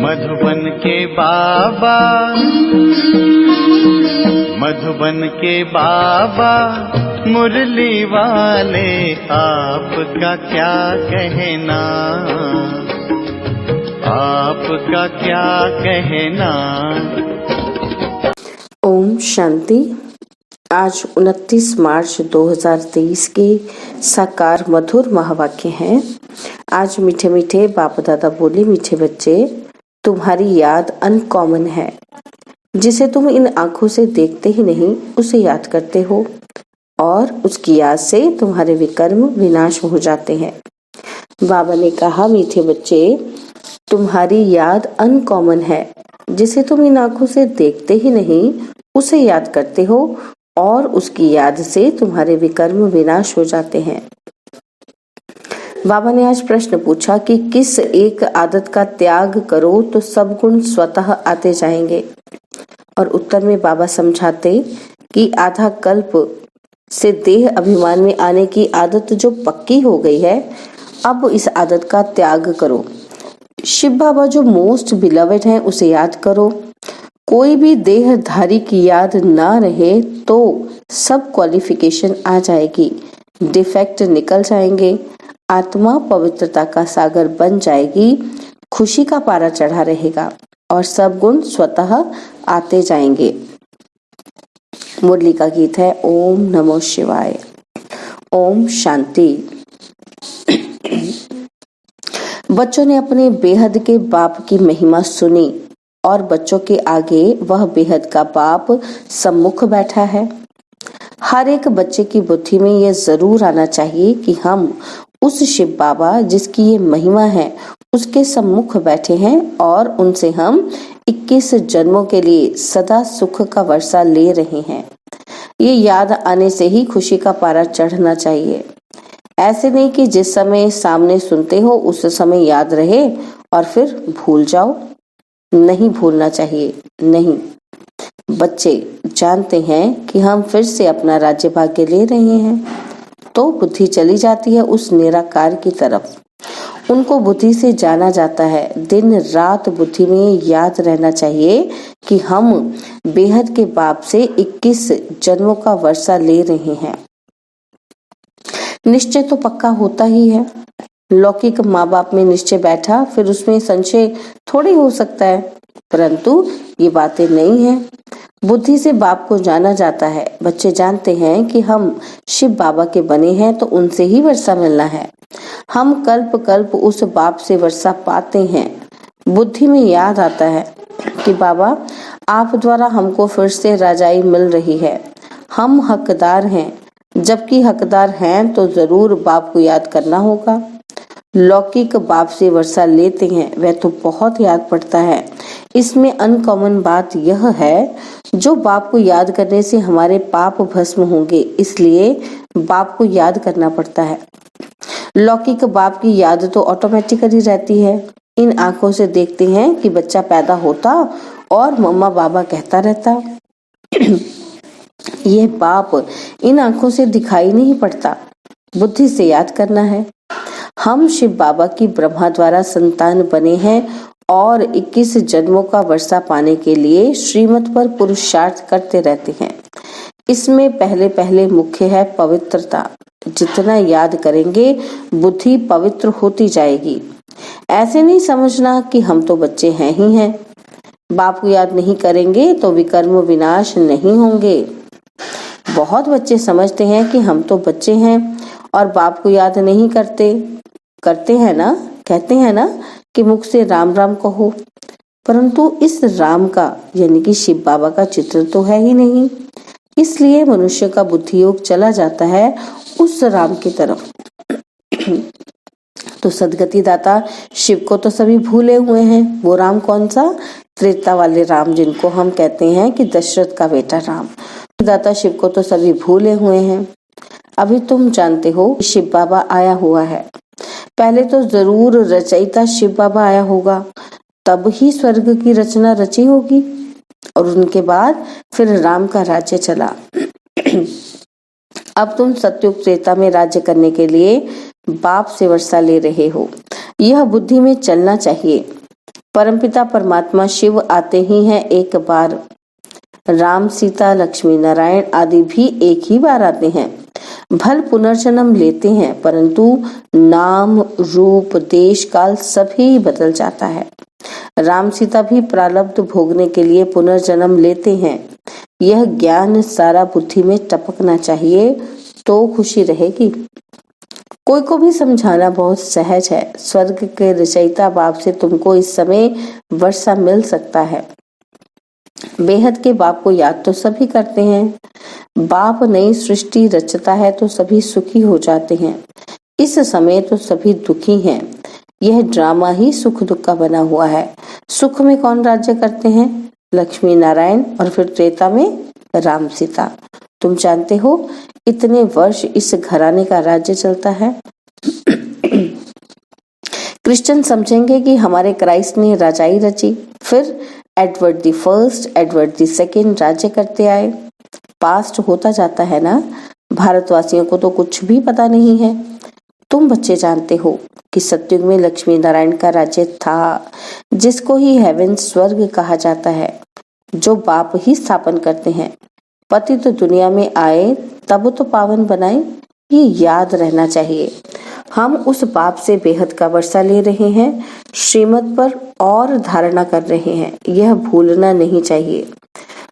मधुबन के बाबा, मधुबन के बाबा मुरली वाले, आपका क्या कहना, आपका क्या कहना। ओम शांति। आज 29 मार्च 2023 के साकार मधुर महावाक्य हैं। आज मीठे मीठे बाप दादा बोले, मीठे बच्चे, तुम्हारी याद अनकॉमन है। जिसे तुम इन आंखों से देखते ही नहीं उसे याद करते हो, और उसकी याद से तुम्हारे विकर्म विनाश हो जाते हैं। बाबा ने कहा, मीठे बच्चे, तुम्हारी याद अनकॉमन है। जिसे तुम इन आंखों से देखते ही नहीं उसे याद करते हो, और उसकी याद से तुम्हारे विकर्म विनाश हो जाते हैं। बाबा ने आज प्रश्न पूछा कि किस एक आदत का त्याग करो तो सब गुण स्वतः आते जाएंगे। और उत्तर में बाबा समझाते कि आधा कल्प से देह अभिमान में आने की आदत जो पक्की हो गई है, अब इस आदत का त्याग करो। शिव बाबा जो मोस्ट बिलवेड हैं उसे याद करो। कोई भी देहधारी की याद ना रहे तो सब क्वालिफिकेशन आ जाएगी, डिफेक्ट निकल जाएंगे, आत्मा पवित्रता का सागर बन जाएगी, खुशी का पारा चढ़ा रहेगा और सब गुण स्वतः आते जाएंगे। मुरली का गीत है ओम नमो शिवाय। ओम शांति। बच्चों ने अपने बेहद के बाप की महिमा सुनी और बच्चों के आगे वह बेहद का बाप सम्मुख बैठा है। हर एक बच्चे की बुद्धि में यह जरूर आना चाहिए कि हम उस शिव बाबा जिसकी ये महिमा है उसके सम्मुख बैठे हैं और उनसे हम 21 जन्मों के लिए सदा सुख का वर्षा ले रहे हैं। ये याद आने से ही खुशी का पारा चढ़ना चाहिए। ऐसे नहीं कि जिस समय सामने सुनते हो उस समय याद रहे और फिर भूल जाओ। नहीं भूलना चाहिए। नहीं, बच्चे जानते हैं कि हम फिर से अपना राज्य भाग्य ले रहे हैं, तो बुद्धि चली जाती है उस निराकार की तरफ। उनको बुद्धि से जाना जाता है। दिन रात बुद्धि में याद रहना चाहिए कि हम बेहद के बाप से 21 जन्मों का वर्षा ले रहे हैं। निश्चय तो पक्का होता ही है। लौकिक माँ बाप में निश्चय बैठा, फिर उसमें संशय थोड़ी हो सकता है, परंतु ये बातें नहीं है। बुद्धि से बाप को जाना जाता है। बच्चे जानते हैं कि हम शिव बाबा के बने हैं तो उनसे ही वर्षा मिलना है। हम कल्प कल्प उस बाप से वर्षा पाते हैं। बुद्धि में याद आता है कि बाबा आप द्वारा हमको फिर से राजाई मिल रही है। हम हकदार हैं। जबकि हकदार हैं तो जरूर बाप को याद करना होगा। लौकिक बाप से वर्षा लेते हैं वह तो बहुत याद पड़ता है। इसमें अनकॉमन बात यह है, जो बाप को याद करने से हमारे पाप भस्म होंगे, इसलिए बाप को याद करना पड़ता है। लौकिक बाप की याद तो ऑटोमेटिकली रहती है। इन आंखों से देखते हैं कि बच्चा पैदा होता और मम्मा बाबा कहता रहता। यह बाप इन आंखों से दिखाई नहीं पड़ता, बुद्धि से याद करना है। हम शिव बाबा की ब्रह्मा द्वारा संतान बने हैं और 21 जन्मों का वर्षा पाने के लिए श्रीमत पर पुरुषार्थ करते रहते हैं। इसमें पहले पहले मुख्य है पवित्रता। जितना याद करेंगे बुद्धि पवित्र होती जाएगी। ऐसे नहीं समझना कि हम तो बच्चे हैं ही हैं, बाप को याद नहीं करेंगे तो विकर्म विनाश नहीं होंगे। बहुत बच्चे समझते हैं कि हम तो बच्चे हैं और बाप को याद नहीं करते हैं ना, कहते हैं ना कि मुख से राम राम कहो, परंतु इस राम का यानी कि शिव बाबा का चित्र तो है ही नहीं। इसलिए मनुष्य का बुद्धि योग चला जाता है उस राम की तरफ। तो सदगति दाता शिव को तो सभी भूले हुए हैं। वो राम कौन सा? त्रेता वाले राम, जिनको हम कहते हैं कि दशरथ का बेटा राम। दाता शिव को तो सभी भूले हुए हैं। अभी तुम जानते हो शिव बाबा आया हुआ है। पहले तो जरूर रचयिता शिव बाबा आया होगा, तब ही स्वर्ग की रचना रची होगी, और उनके बाद फिर राम का राज्य चला। अब तुम सत्युग त्रेता में राज्य करने के लिए बाप से वर्षा ले रहे हो। यह बुद्धि में चलना चाहिए। परमपिता परमात्मा शिव आते ही हैं एक बार, राम सीता लक्ष्मी नारायण आदि भी एक ही बार आते हैं। भल पुनर्जन्म लेते हैं, परंतु नाम रूप देश काल सभी बदल जाता है। राम सीता भी प्रारब्ध भोगने के लिए पुनर्जन्म लेते हैं। यह ज्ञान सारा बुद्धि में टपकना चाहिए, तो खुशी रहेगी। कोई को भी समझाना बहुत सहज है। स्वर्ग के रचयिता बाप से तुमको इस समय वर्षा मिल सकता है। बेहद के बाप को याद तो सभी करते हैं। बाप नई सृष्टि रचता है तो सभी सुखी हो जाते हैं। इस समय तो सभी दुखी हैं। यह ड्रामा ही सुख दुख का बना हुआ है। सुख में कौन राज्य करते हैं? लक्ष्मी नारायण, और फिर त्रेता में राम सीता। तुम जानते हो इतने वर्ष इस घराने का राज्य चलता है। क्रिश्चियन समझेंगे कि हमारे क्राइस्ट ने राजाई रची, फिर Edward the first, Edward the second राज्य करते आए। पास्ट होता जाता है ना। भारतवासियों को तो कुछ भी पता नहीं है। तुम बच्चे जानते हो कि सतयुग में लक्ष्मी नारायण का राज्य था, जिसको ही हेवन स्वर्ग कहा जाता है, जो बाप ही स्थापन करते हैं। पति तो दुनिया में आए तब तो पावन बनाए, ये याद रहना चाहिए। हम उस बाप से बेहद का वर्षा ले रहे हैं, श्रीमत पर और धारणा कर रहे हैं, यह भूलना नहीं चाहिए।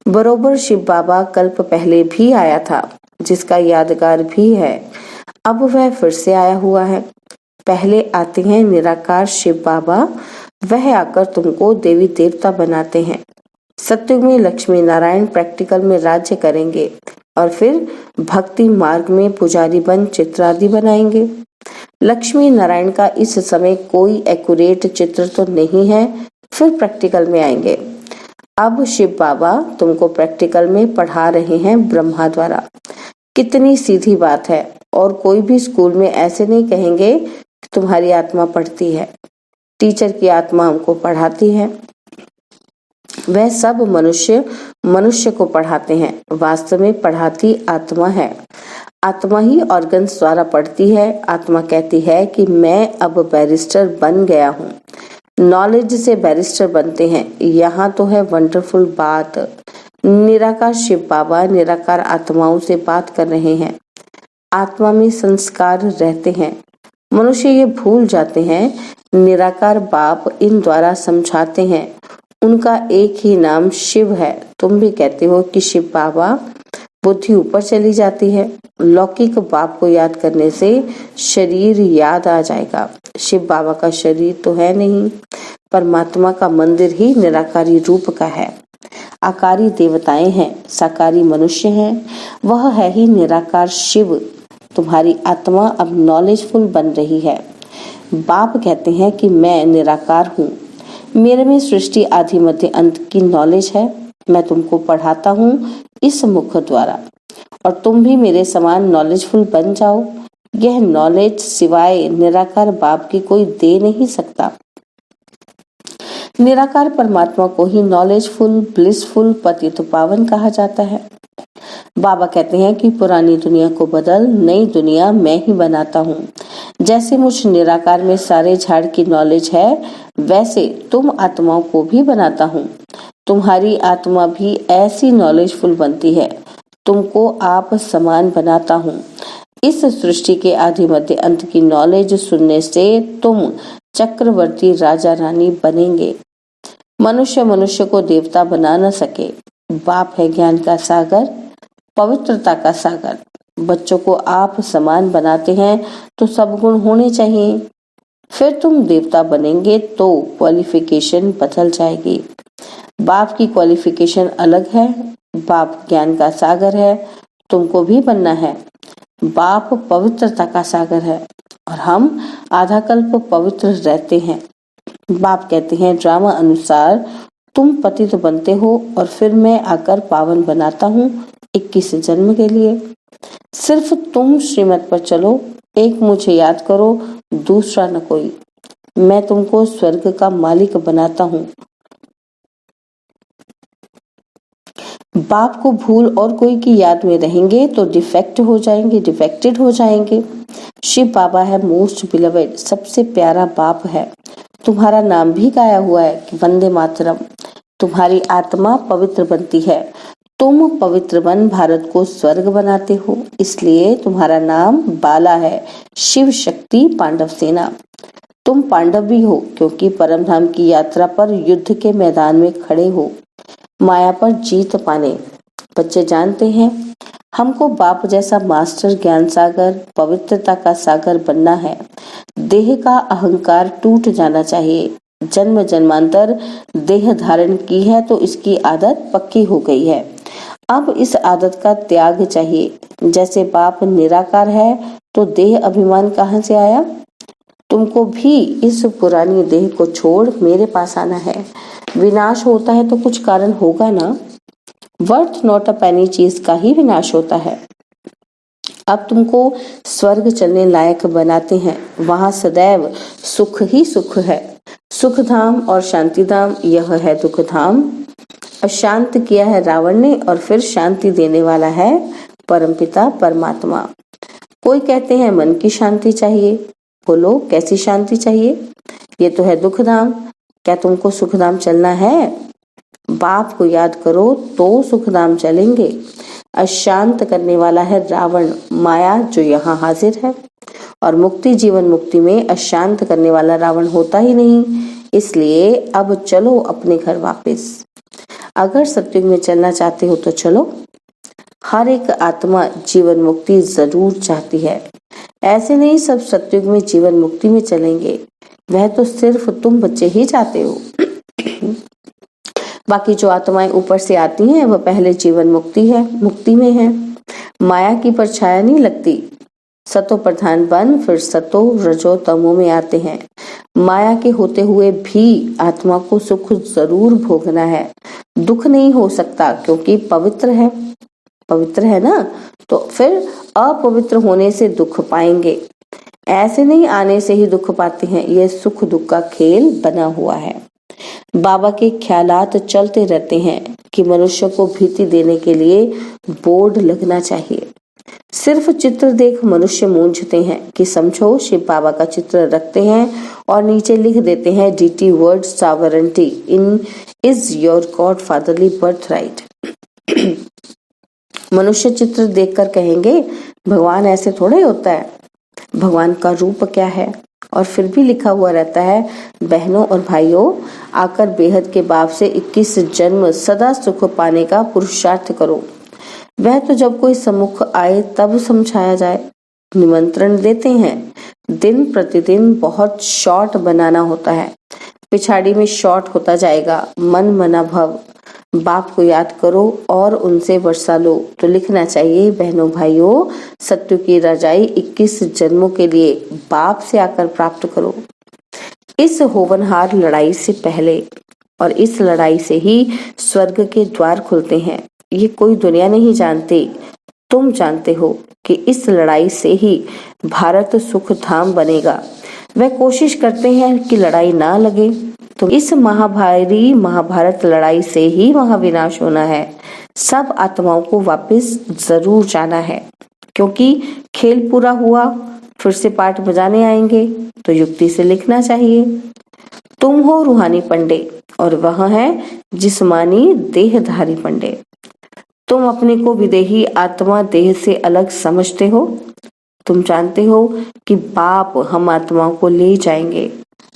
बरोबर शिव बाबा कल्प पहले भी आया था, जिसका यादगार भी है। अब वह फिर से आया हुआ है। पहले आते हैं निराकार शिव बाबा, वह आकर तुमको देवी देवता बनाते हैं। सत्युग में लक्ष्मी नारायण प्रैक्टिकल में राज्य करेंगे और फिर भक्ति मार्ग में पुजारी बन चित्रादि बनाएंगे। लक्ष्मी नारायण का इस समय कोई एक्यूरेट चित्र तो नहीं है, फिर प्रैक्टिकल में आएंगे। अब शिव बाबा तुमको प्रैक्टिकल में पढ़ा रहे हैं ब्रह्मा द्वारा। कितनी सीधी बात है। और कोई भी स्कूल में ऐसे नहीं कहेंगे कि तुम्हारी आत्मा पढ़ती है, टीचर की आत्मा हमको पढ़ाती है। वह सब मनुष्य को पढ़ाते हैं। वास्तव में पढ़ाती आत्मा है। आत्मा ही ऑर्गन्स द्वारा पढ़ती है। आत्मा कहती है कि मैं अब बैरिस्टर बन गया हूँ। नॉलेज से बैरिस्टर बनते हैं। यहाँ तो है वंडरफुल बात। निराकार शिव बाबा निराकार आत्माओं से बात कर रहे हैं। आत्मा में संस्कार रहते हैं। मनुष्य ये भूल जाते हैं। निराकार बाप इन द्वारा समझाते हैं। उनका एक ही नाम शिव है। तुम भी कहते हो कि शिव बाबा, बुद्धि ऊपर चली जाती है। लौकिक बाप को याद करने से शरीर याद आ जाएगा। शिव बाबा का शरीर तो है नहीं। परमात्मा का मंदिर ही निराकारी रूप का है। आकारी देवताएं हैं, साकारी मनुष्य हैं। वह है ही निराकार शिव। तुम्हारी आत्मा अब नॉलेजफुल बन रही है। बाप कहते हैं कि मैं निराकार हूँ। मेरे में सृष्टि आदि मध्य अंत की नॉलेज है। मैं तुमको पढ़ाता हूँ इस मुख द्वारा, और तुम भी मेरे समान नॉलेजफुल बन जाओ। यह नॉलेज सिवाय निराकार बाप की कोई दे नहीं सकता। निराकार परमात्मा को ही नॉलेजफुल, ब्लिसफुल, पतित पावन कहा जाता है। बाबा कहते हैं कि पुरानी दुनिया को बदल, नई दुनिया मैं ही बनाता हूँ। जैसे मुझ निराकार में सारे झाड़ की नॉलेज है, वैसे तुम आत्माओं को भी बनाता हूँ। तुम्हारी आत्मा भी ऐसी नॉलेजफुल बनती है। तुमको आप समान बनाता हूँ। इस सृष्टि के आदि मध्य अंत की नॉलेज सुनने से तुम चक्रवर्ती राजा रानी बनेंगे। मनुष्य को देवता बना न सके। बाप है ज्ञान का सागर, पवित्रता का सागर। बच्चों को आप समान बनाते हैं तो सब गुण होने चाहिए। फिर तुम देवता बनेंगे तो क्वालिफिकेशन बदल जाएगी। बाप की क्वालिफिकेशन अलग है। बाप ज्ञान का सागर है, तुमको भी बनना है। बाप पवित्रता का सागर है और हम आधा कल्प पवित्र रहते हैं। बाप कहते हैं ड्रामा अनुसार तुम पतित बनते हो और फिर मैं आकर पावन बनाता हूँ 21 जन्म के लिए। सिर्फ तुम श्रीमत पर चलो, एक मुझे याद करो, दूसरा न कोई। मैं तुमको स्वर्ग का मालिक बनाता हूँ। बाप को भूल और कोई की याद में रहेंगे तो डिफेक्टेड हो जाएंगे। शिव बाबा है मोस्ट बिलवेड, सबसे प्यारा बाप है। तुम्हारा नाम भी गाया हुआ है कि वंदे मातरम। तुम्हारी आत्मा पवित्र बनती है, तुम पवित्र बन भारत को स्वर्ग बनाते हो, इसलिए तुम्हारा नाम बाला है, शिव शक्ति पांडव सेना। तुम पांडव भी हो क्योंकि परम धाम की यात्रा पर युद्ध के मैदान में खड़े हो, माया पर जीत पाने। बच्चे जानते हैं हमको बाप जैसा मास्टर ज्ञान सागर, पवित्रता का सागर बनना है। देह का अहंकार टूट जाना चाहिए। जन्म जन्मांतर देह धारण की है तो इसकी आदत पक्की हो गई है। अब इस आदत का त्याग चाहिए। जैसे बाप निराकार है तो देह अभिमान कहाँ से आया? तुमको भी इस पुरानी देह को छोड़ मेरे पास आना है। विनाश होता है तो कुछ कारण होगा ना। वर्थ नॉट अ पेनी चीज का ही विनाश होता है। अब तुमको स्वर्ग चलने लायक बनाते हैं, वहां सदैव सुख ही सुख है। सुख धाम और शांति धाम, यह है दुख धाम। अशांत किया है रावण ने और फिर शांति देने वाला है परमपिता परमात्मा। कोई कहते हैं मन की शांति चाहिए। बोलो कैसी शांति चाहिए? ये तो है दुख धाम। क्या तुमको सुख धाम चलना है? बाप को याद करो तो सुख धाम चलेंगे। अशांत करने वाला है रावण, माया जो यहाँ हाजिर है। और मुक्ति जीवन मुक्ति में अशांत करने वाला रावण होता ही नहीं। इसलिए अब चलो अपने घर वापस। अगर सत्युग में चलना चाहते हो तो चलो। हर एक आत्मा जीवन मुक्ति जरूर चाहती है। ऐसे नहीं सब सत्युग में जीवन मुक्ति में चलेंगे, वह तो सिर्फ तुम बच्चे ही चाहते हो। बाकी जो आत्माएं ऊपर से आती हैं वह पहले जीवन मुक्ति में है। माया की परछाया नहीं लगती। सतो प्रधान बन फिर सतो रजो तमो में आते हैं। माया के होते हुए भी आत्मा को सुख जरूर भोगना है। दुख नहीं हो सकता क्योंकि पवित्र है ना, तो फिर अपवित्र होने से दुख पाएंगे। ऐसे नहीं आने से ही दुख पाते हैं। यह सुख दुख का खेल बना हुआ है। बाबा के ख्यालात चलते रहते हैं कि मनुष्य को भीति देने के लिए बोर्ड लगना चाहिए। सिर्फ चित्र देख मनुष्य मूंझते हैं कि समझो शिव बाबा का चित्र रखते हैं और नीचे लिख देते हैं DT word sovereignty in is your God fatherly birth right. मनुष्य चित्र देखकर कहेंगे भगवान ऐसे थोड़े होता है, भगवान का रूप क्या है? और फिर भी लिखा हुआ रहता है बहनों और भाइयों, आकर बेहद के बाप से 21 जन्म सदा सुख पाने का पुरुषार्थ करो। वह तो जब कोई सम्मुख आए तब समझाया जाए। निमंत्रण देते हैं, दिन प्रतिदिन बहुत शॉर्ट बनाना होता है। पिछाड़ी में शॉर्ट होता जाएगा। मन मना भव, बाप को याद करो और उनसे वर्षा लो। तो लिखना चाहिए बहनों भाइयों, सत्य की रजाई 21 जन्मों के लिए बाप से आकर प्राप्त करो। इस होवनहार लड़ाई से पहले और इस लड़ाई से ही स्वर्ग के द्वार खुलते हैं। ये कोई दुनिया नहीं जानती, तुम जानते हो कि इस लड़ाई से ही भारत सुख धाम बनेगा। वह कोशिश करते हैं कि लड़ाई ना लगे, तो इस महाभारी महाभारत लड़ाई से ही महाविनाश होना है। सब आत्माओं को वापस जरूर जाना है, क्योंकि खेल पूरा हुआ फिर से पाठ बजाने आएंगे, तो युक्ति से लिखना चाहिए। तुम हो रूहानी पंडे और वह है जिस्मानी देहधारी पंडे। तुम अपने को विदेही आत्मा देह से अलग समझते हो। तुम जानते हो कि बाप हम आत्माओं को ले जाएंगे,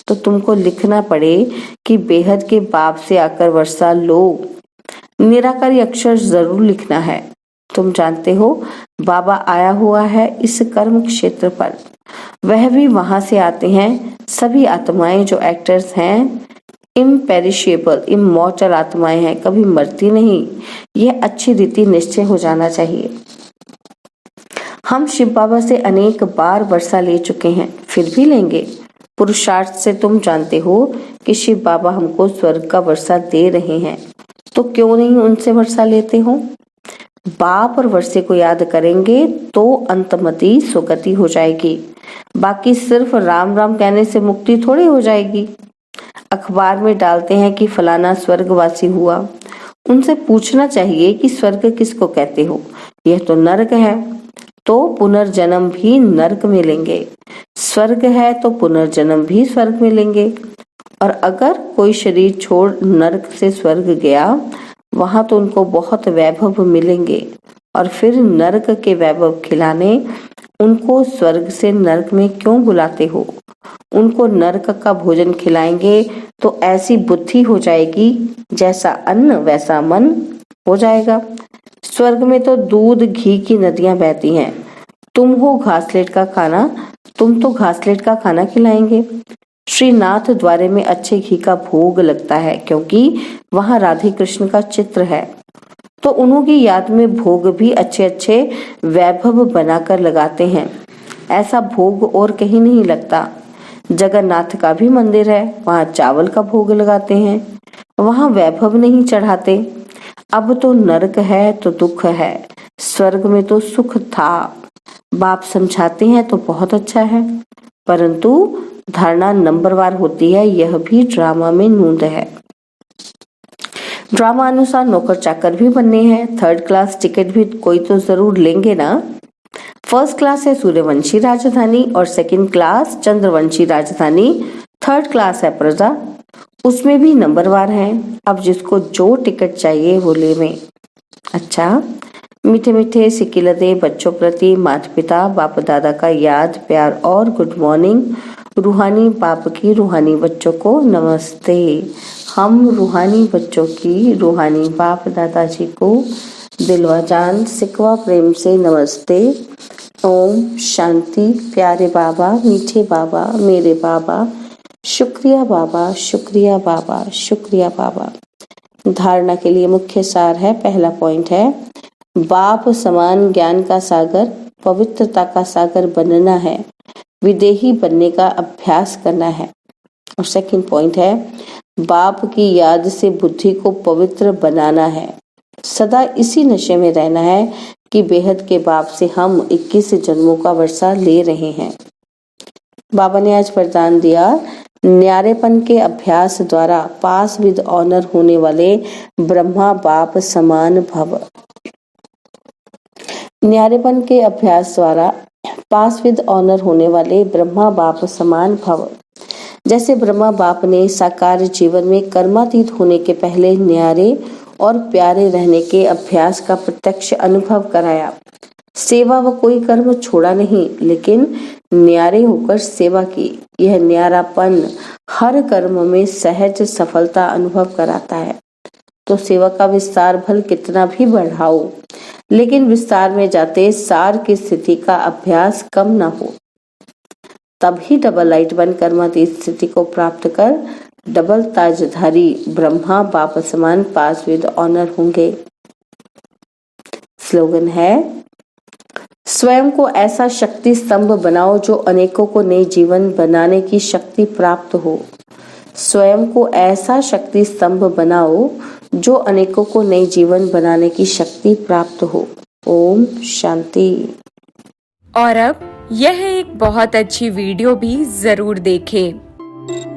तो तुमको लिखना पड़े कि बेहद के बाप से आकर वर्षा लो। निराकारी अक्षर जरूर लिखना है। तुम जानते हो बाबा आया हुआ है इस कर्म क्षेत्र पर, वह भी वहां से आते हैं। सभी आत्माएं जो एक्टर्स हैं इम्पेरिशेबल इमॉर्टल आत्माएं हैं, कभी मरती नहीं। यह अच्छी रीति निश्चय हो जाना चाहिए। हम शिव बाबा से अनेक बार वर्षा ले चुके हैं, फिर भी लेंगे। पुरुषार्थ से तुम जानते हो कि शिव बाबा हमको स्वर्ग का वर्षा दे रहे हैं, तो क्यों नहीं उनसे वर्षा लेते हो? बाप और वर्षे को याद करेंगे तो अंतमति सुगति हो जाएगी। बाकी सिर्फ राम राम कहने से मुक्ति थोड़ी हो जाएगी। अखबार में डालते हैं कि फलाना स्वर्गवासी हुआ। उनसे पूछना चाहिए कि स्वर्ग किसको कहते हो? यह तो नरक है, तो पुनर्जन्म भी नरक में लेंगे। स्वर्ग है तो पुनर्जन्म भी स्वर्ग में लेंगे। और अगर कोई शरीर छोड़ नरक से स्वर्ग गया, वहां तो उनको बहुत वैभव मिलेंगे और फिर नरक के वैभव खिलाने उनको स्वर्ग से नरक में क्यों बुलाते हो? उनको नरक का भोजन खिलाएंगे तो ऐसी बुद्धि हो जाएगी, जैसा अन्न वैसा मन हो जाएगा। स्वर्ग में तो दूध घी की नदियां बहती हैं, तुम हो घासलेट का खाना, तुम तो घासलेट का खाना खिलाएंगे। श्रीनाथ द्वारे में अच्छे घी का भोग लगता है, क्योंकि वहां राधे कृष्ण का चित्र है, तो उन्हों की याद में भोग भी अच्छे अच्छे वैभव बनाकर लगाते हैं। ऐसा भोग और कहीं नहीं लगता। जगन्नाथ का भी मंदिर है, वहां चावल का भोग लगाते हैं, वहां वैभव नहीं चढ़ाते। अब तो नरक है तो दुख है, स्वर्ग में तो सुख था। बाप समझाते हैं तो बहुत अच्छा है, परंतु धारणा नंबरवार होती है, यह भी ड्रामा में नूंद है। ड्रामा अनुसार नौकर चाकर भी बनने हैं, 3rd क्लास टिकट भी कोई तो जरूर लेंगे ना। 1st क्लास है सूर्यवंशी राजधानी और 2nd क्लास चंद्रवंशी राजधानी, 3rd क्लास है प्रजा, उसमें भी नंबरवार हैं। अब जिसको जो टिकट चाहिए वो ले में। अच्छा, मीठे मीठे सिकिलते बच्चों प्रति माता पिता बाप दादा का याद प्यार और गुड मॉर्निंग। रूहानी बाप की रूहानी बच्चों को नमस्ते। हम रूहानी बच्चों की रूहानी बाप दादाजी को दिलवा जान सिकवा प्रेम से नमस्ते। ओम शांति। प्यारे बाबा, मीठे बाबा, मेरे बाबा, शुक्रिया बाबा, शुक्रिया बाबा, शुक्रिया बाबा। धारणा के लिए मुख्य सार है, पहला पॉइंट है बाप समान ज्ञान का सागर, पवित्रता का सागर बनना है, विदेही बनने का अभ्यास करना है। और सेकंड पॉइंट है बाप की याद से बुद्धि को पवित्र बनाना है, सदा इसी नशे में रहना है कि बेहद के बाप से हम 21 जन्मों का वर्षा ले रहे हैं। बाबा ने आज वरदान दिया, न्यारेपन के अभ्यास द्वारा पास विद ऑनर होने वाले ब्रह्मा बाप समान भव। न्यारेपन के अभ्यास द्वारा पास विद ऑनर होने वाले ब्रह्मा बाप समान भव। जैसे ब्रह्मा बाप ने साकार जीवन में कर्मातीत होने के पहले न्यारे और प्यारे रहने के अभ्यास का प्रत्यक्ष अनुभव कराया। सेवा व कोई कर्म छोड़ा नहीं, लेकिन न्यारे होकर सेवा की। यह न्यारापन हर कर्म में सहज सफलता अनुभव कराता है। तो सेवा का विस्तार भल कितना भी बढ़ाओ, लेकिन विस्तार में जाते सार की स्थिति का अभ्यास कम न हो, तभी डबल लाइट वन कर्मातीत स्थिति को प्राप्त कर डबल ताजधारी ब्रह्मा बाप समान पास विद ऑनर होंगे। स्लोगन है, स्वयं को ऐसा शक्ति स्तंभ बनाओ जो अनेकों को नए जीवन बनाने की शक्ति प्राप्त हो। स्वयं को ऐसा शक्ति स्तंभ बनाओ जो अनेकों को नए जीवन बनाने की शक्ति प्राप्त हो। ओम शांति। और अब यह एक बहुत अच्छी वीडियो भी जरूर देखें।